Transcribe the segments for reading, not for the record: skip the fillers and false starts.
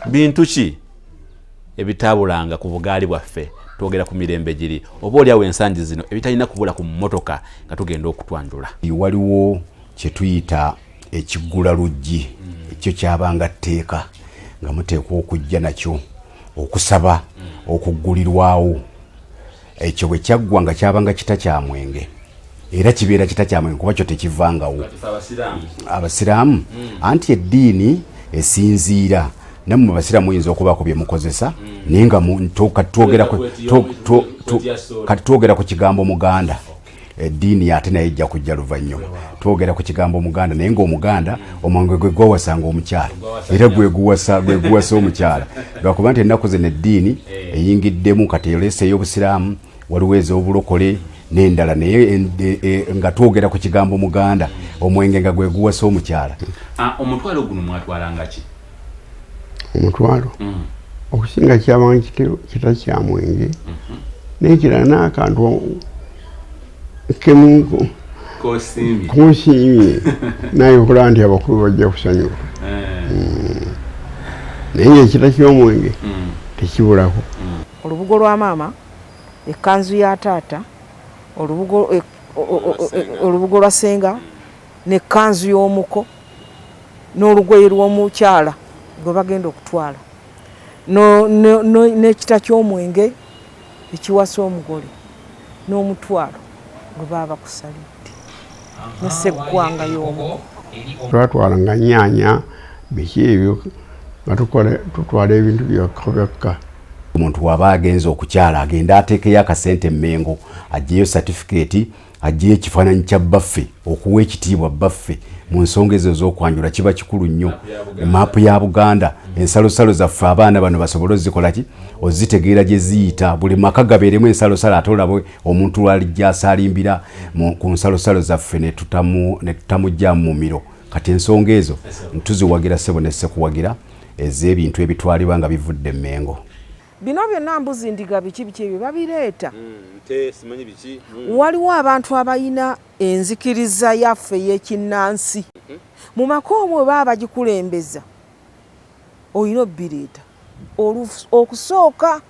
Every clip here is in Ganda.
Bintu ki ebitabulanga ku bugaali bwaffe twogera ku mirembe giri oba oli awo ensangi zino ebitalina kubula ku mmotoka nga tugenda okutwanjula. Waliwo kye tuyita ekiggula luggi ekyo kyabanga tteeka nga muteekwa okujja nakyo okusaba okuggulirwawo. Ekyo bwe kyaggwa nga kyabanga kita kya mwenge era kibeera kita kya mwenge kuba kyo tekivangawo. Abasiraamu anti eddiini esinziira nammwe basiraamu muyinza okubaako bye mukozesa naye nga kati twogera ku kigambo Muganda. Eddiini ate naye ejja kujja luvannyuma. Twogera ku kigambo Muganda naye ng'Omuganda omwange gwe gwawasanga omukyala era gwe guwasa omukyala. Lwakuba nti ennaku zino eddiini eyingiddemu kati oleesa ey'obusiraamu waliwo ez'obulokole n'endala naye nga twogera ku kigambo Muganda omwenge nga gwe guwasa omukyala. Omutwalo guno mwatwalanga ki? Omutwalo okusinga kyabanga kita kya mwenge n'ekirala n'akantu kemuko kunsiimye naye okulaba nti abakulu bajja kusanyuka naye ekita ky'omwenge tekibulako. Olubugo lwa maama, ekkanzu ya taata, olubugo lwa senga n'ekkanzu y'omuko n'olugoye lw'omukyala gwe bagenda okutwala n'ekita ky'omwenge ekiwasa omugole n'omutwalo gwe baba kusalidde n'esseggwanga y'omuko. Twatwalanga nnyaanya biki ebyo nga tutwala ebintu byakka. Omuntu waba agenza okukyala agenda ateekeyo akasente Mmengo aggyeyo certificate aggyeyo ekifaananyi kya baffe okuwa ekitiibwa baffe mu nsonga ezo ez'okwanjula kiba kikulu nnyo. Maapu ya Buganda ensalosalo zaffe abaana bano basobole ozikola ki ozitegeera gye ziyita buli maka gabeeremu ensalosalo ate olabe omuntu lwalijja asalimbira ku nsalosalo zaffe ne tutamugyamu mu miro. Kati ensonga ezo tuziwagira ssebo ne ssekuwagira ez'ebintu ebitwalibwa nga bivudde Mmengo. Bino byonna mbuzi ndiga biki ebyo babireeta. Waliwo abantu abayina enzikiriza yaffe y'ekinnansi mu maka omwo baba bagikulembeza olina obbireeta okusooka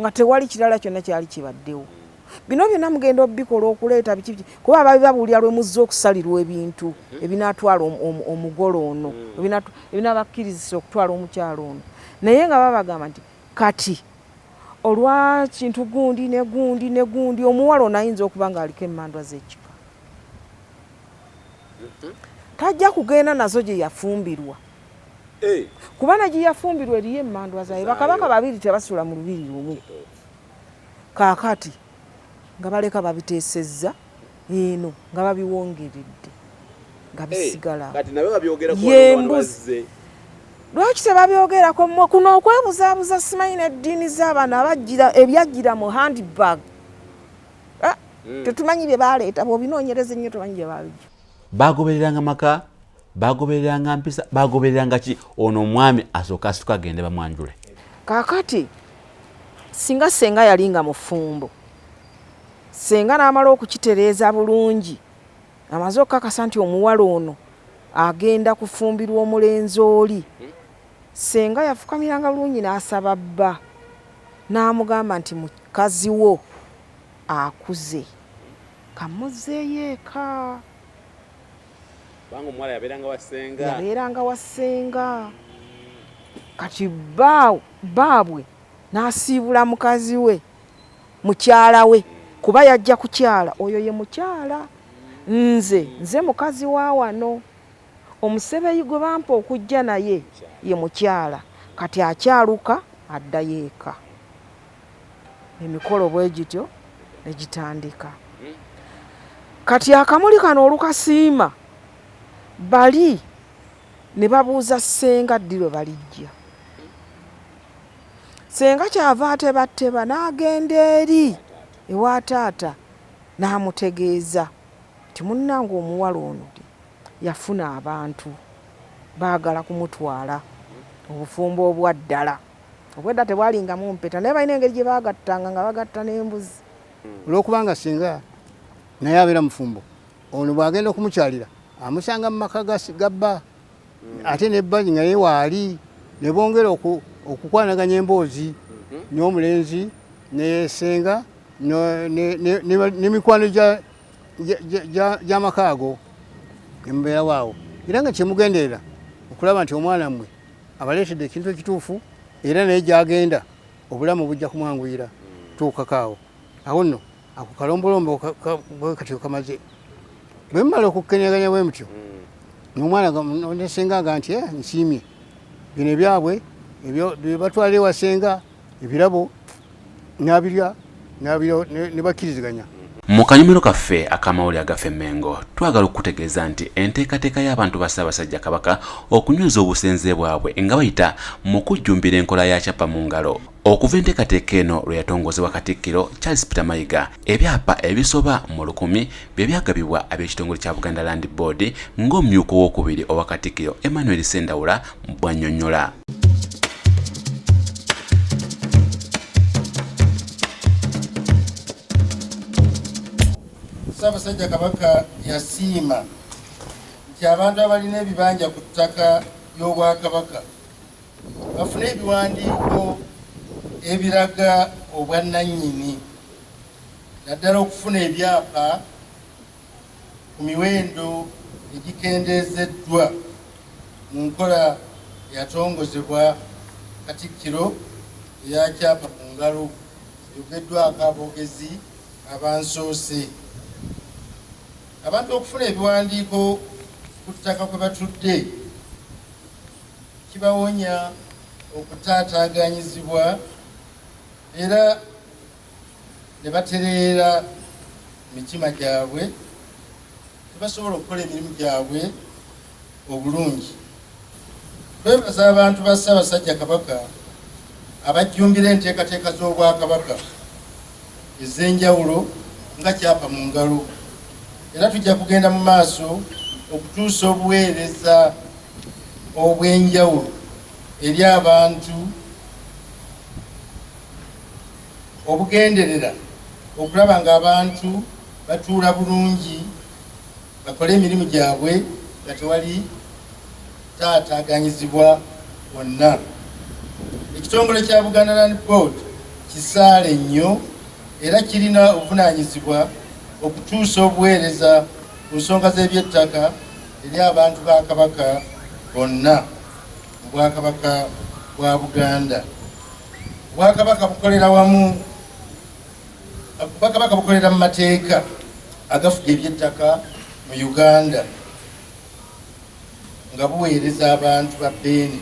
nga tewali kirala kyonna kyali kibaddewo. Bino byonna mugenda obbikola okuleeta biki kuba babibabuulira lwe muzza okusalirwa ebintu ebinaatwala omugole ono ebinabakkirizisa okutwala omukyalo ono naye nga babagamba nti kati olwa kintu gundi ne gundi ne gundi omuwala ono ayinza okuba ng'aliko emmandwa z'ekika tajja kugenda nazo gye yafumbirwa kuba na gye yafumbirwa eriyo emmandwa zaye bakabaka babiri tebasula mu lubiri lumu kaakati nga baleka babiteesezza eno nga babiwongeredde nga bisigala yembuzi. Lwaki tebabyogerako kuno okwebuzaabuza simanyi n'eddiini z'abaana abajjira ebyajjira mu handbag tetumanyi bye baleeta bw'obinoonyereza ennyo tumanyi bye babijja. Bagobereranga maka bagobereranga mpisa bagobereranga ki ono omwami asooka asituka agende bamwanjule. Kaakati singa senga yalinga mufumbo senga n'amala okukitereeza bulungi amaze okukakasa nti omuwala ono agenda kufumbirwa omulenzi oli senga yafukamiranga bulungi n'asaba bba n'amugamba nti mukazi wo akuze kamuzzeeyo eka. Yabeeranga wa senga kati baabwe n'asiibula mukazi we mukyala we kuba yajja kukyala oyo ye mukyala nze mukazi wa wano omusebeyi gwe bampa okujja naye ye mukyala kati akyaluka addayo eka. Emikolo bwe gityo ne gitandika. Kati akamuli kano olukasiima bali ne babuuza senga ddi lwe balijja. Senga kyava atebateba n'agenda eri ewa taata n'amutegeeza nti munnange omuwala ono yafuna abantu baagala kumutwala obufumbo obwa ddala obwedda tebwalingamu mpeta naye balina engeri gye baagattanga nga bagatta n'embuzi. Olw'okubanga senga naye abeera mufumbo ono bwagenda okumukyalira amusanga mu maka gabba ate nebba nga ye waali ne bongera okukwanaganya emboozi n'omulenzi nesenga n'emikwano gy'amaka ago emubeera waawo era nga kyemugenderera okulaba nti omwana mmwe abaleetedde ekintu ekituufu era naye gyagenda obulamu bujja kumwanguyira tuukakaawo awo nno ako kalombolombo katyo kamaze bwe mumala okukenyaganya bwe mutyo n'omwana nesenganga nti nsiimye bino ebyabwe bye batwala ewasenga ebirabo n'abirya ne bakkiriziganya. Mu kanyumiro kaffe akamawulire agaffe Mengo twagala okutegeeza nti enteekateeka y'abantu ba Ssaabasajja Kabaka okunyweza obusenze bwabwe nga bayita mu kujjumbira enkola ya kyapa mu ngalo okuva enteekateeka eno lwe yatongozebwa Katikkiro Charles Peter Mayiga. Ebyapa ebisoba mu 1000 bye byagabibwa ab'ekitongole kya Buganda Land Board ng'omumyuka owookubiri owa Katikkiro Emmanuel Sendawula bw'annyonnyola. Ssaabasajja Kabaka yasiima nti abantu abalina ebibanja ku ttaka ly'Obwakabaka bafune ebiwandiiko ebiraga obwannannyini naddala okufuna ebyapa ku miwendo egikendeezeddwa mu nkola eyatongozebwa Katikkiro eya kyapa mu ngalo yogeddwako aboogezi abansoose. Abantu okufuna ebiwandiiko ku ttaka kwe batudde kibawonya okutaataaganyizibwa era ne batereera mitima gyabwe tebasobola okukola emirimu gyabwe obulungi. Twebaza abantu ba Ssaabasajja Kabaka abajjumbira enteekateeka z'Obwakabaka ez'enjawulo nga kyapa mu ngalo era tujja kugenda mu maaso okutuusa obuweereza obw'enjawulo eri abantu obugenderera okulaba ng'abantu batuula bulungi bakole emirimu gyabwe nga tewali taataaganyizibwa wonna. Ekitongole kya Buganda Land Board kisaale nnyo era kirina obuvunaanyizibwa okutuusa obuweereza ku nsonga z'ebyettaka eri abantu ba Kabaka bonna mu Bwakabaka bwa Buganda. Obwakabaka bukolera wamu, Obwakabaka bukolera mu mateeka agafuga ebyettaka mu Uganda nga buweereza abantu ba Beene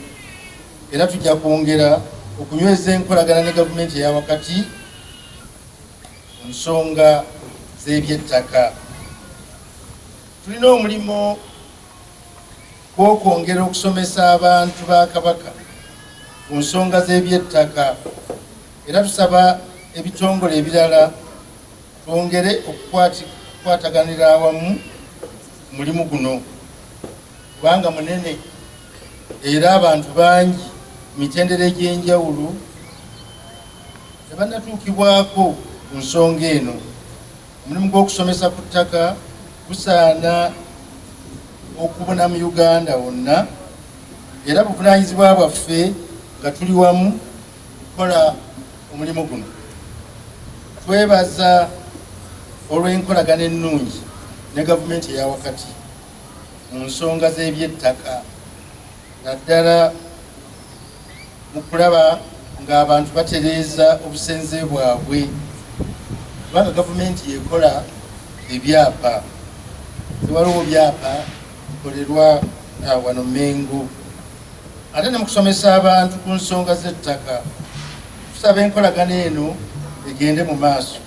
era tujja kwongera okunyweza enkolagana ne gavumenti eya wakati mu nsonga z'ebyettaka. Tulina omulimo gw'okwongera okusomesa abantu ba Kabaka ku nsonga z'ebyettaka era tusaba ebitongole ebirala twongere okukwataganira awamu mulimu guno kubanga munene era abantu bangi mitendera egy'enjawulo tebannatuukibwako ku nsonga eno. Omulimu gw'okusomesa ku ttaka gusaana okubona mu Uganda wonna era buvunaanyizibwa bwaffe nga tuli wamu okukola omulimu guno. Twebaza olw'enkolagana ennungi ne gavumenti eya wakati mu nsonga z'ebyettaka naddala mu kulaba ng'abantu batereeza obusenze bwabwe kubanga gavumenti yekola ebyapa tewaliwo byapa bikolerwa wano Mengo ate ne mu kusomesa abantu ku nsonga z'ettaka tusaba enkolagana eno egende mu maaso.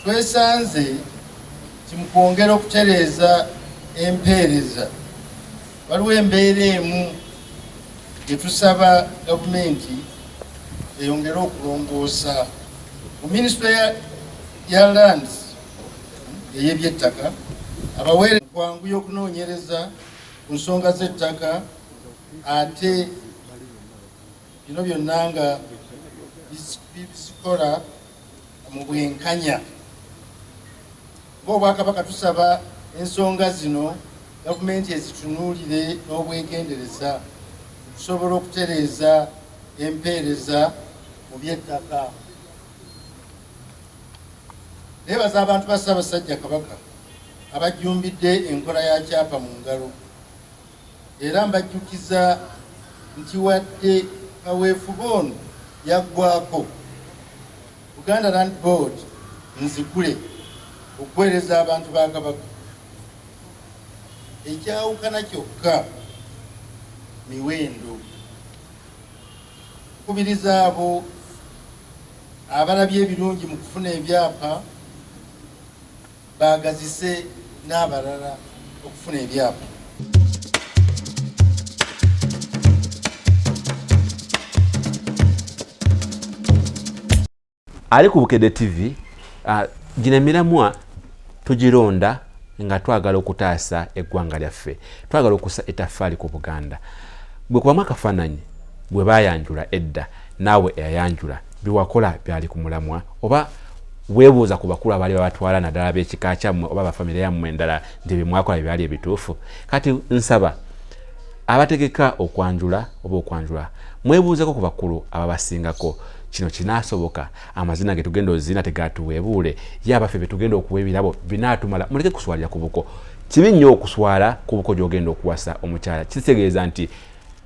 Twesanze nti mu kwongera okutereeza empeereza waliwo embeera emu gye tusaba gavumenti eyongere okulongoosa mu minisitule ya lands ey'ebyettaka abaweere kwanguya okunoonyereza ku nsonga z'ettaka ate bino byonna nga bizikola mu bwenkanya. Ng'Obwakabaka tusaba ensonga zino gavumenti ezitunuulire n'obwegendereza okusobola okutereeza empeereza mu by'ettaka. Neebaza abantu ba Ssaabasajja Kabaka abajjumbidde enkola ya kyapa mu ngalo, era mbajjukiza nti wadde kaweefube ono yaggwako, Buganda Land Board nzigule okuweereza abantu ba Kabaka. Ekyawukana kyokka miwendo. Kubiriza abo abalabye ebirungi mu kufuna ebyapa bagazise n'abalala okufuna ebyapa. Ali ku Bukedde TV, gino emiramwa tugironda nga twagala okutaasa eggwanga lyaffe, twagala okussa ettaffaali ku Buganda. Bwe kubamu akafaananyi bwe baayanjula edda, naawe eyayanjula biwakola byali ku mulamwa, oba weebuuza ku bakulu abaali babatwala naddala b'ekika kyammwe oba bafamire yammwe endala nti bimwakola byali ebituufu. Kati nsaba abategeka okwanjula oba okwanjula, mwebuuzeko ku bakulu ababasingako. Kino kinaasoboka, amazina ge tugenda ozina tegatuweebuule, ye abaffe be tugenda okuwa ebirabo binaatumala. Muleke kuswalira ku buko. Kibi nnyo okuswala ku buko gy'ogenda okuwasa omukyala. Kitegeeza nti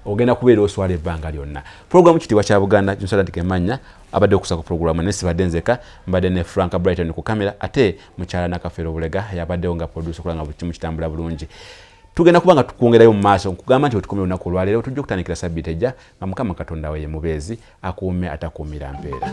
ogenda kubeera oswala ebbanga lyonna. Programu Ekitiibwa kya Buganda, Sadt Kemanya abadde okusa ku programu nesibadde nzeka, mbadde ne Frank Brighton ku kamera, ate mukyala Nakafeero Bulega yabaddewo nga producer okulanga buli kimu kitambula bulungi. Tugenda kubanga tukwongerayo mu maaso nkugamba nti otukomye olunaku olwaleero tujja okutandikira Ssabbiiti ejja nga Mukama Katonda we ye mubeezi akuume atakuumira mpeera.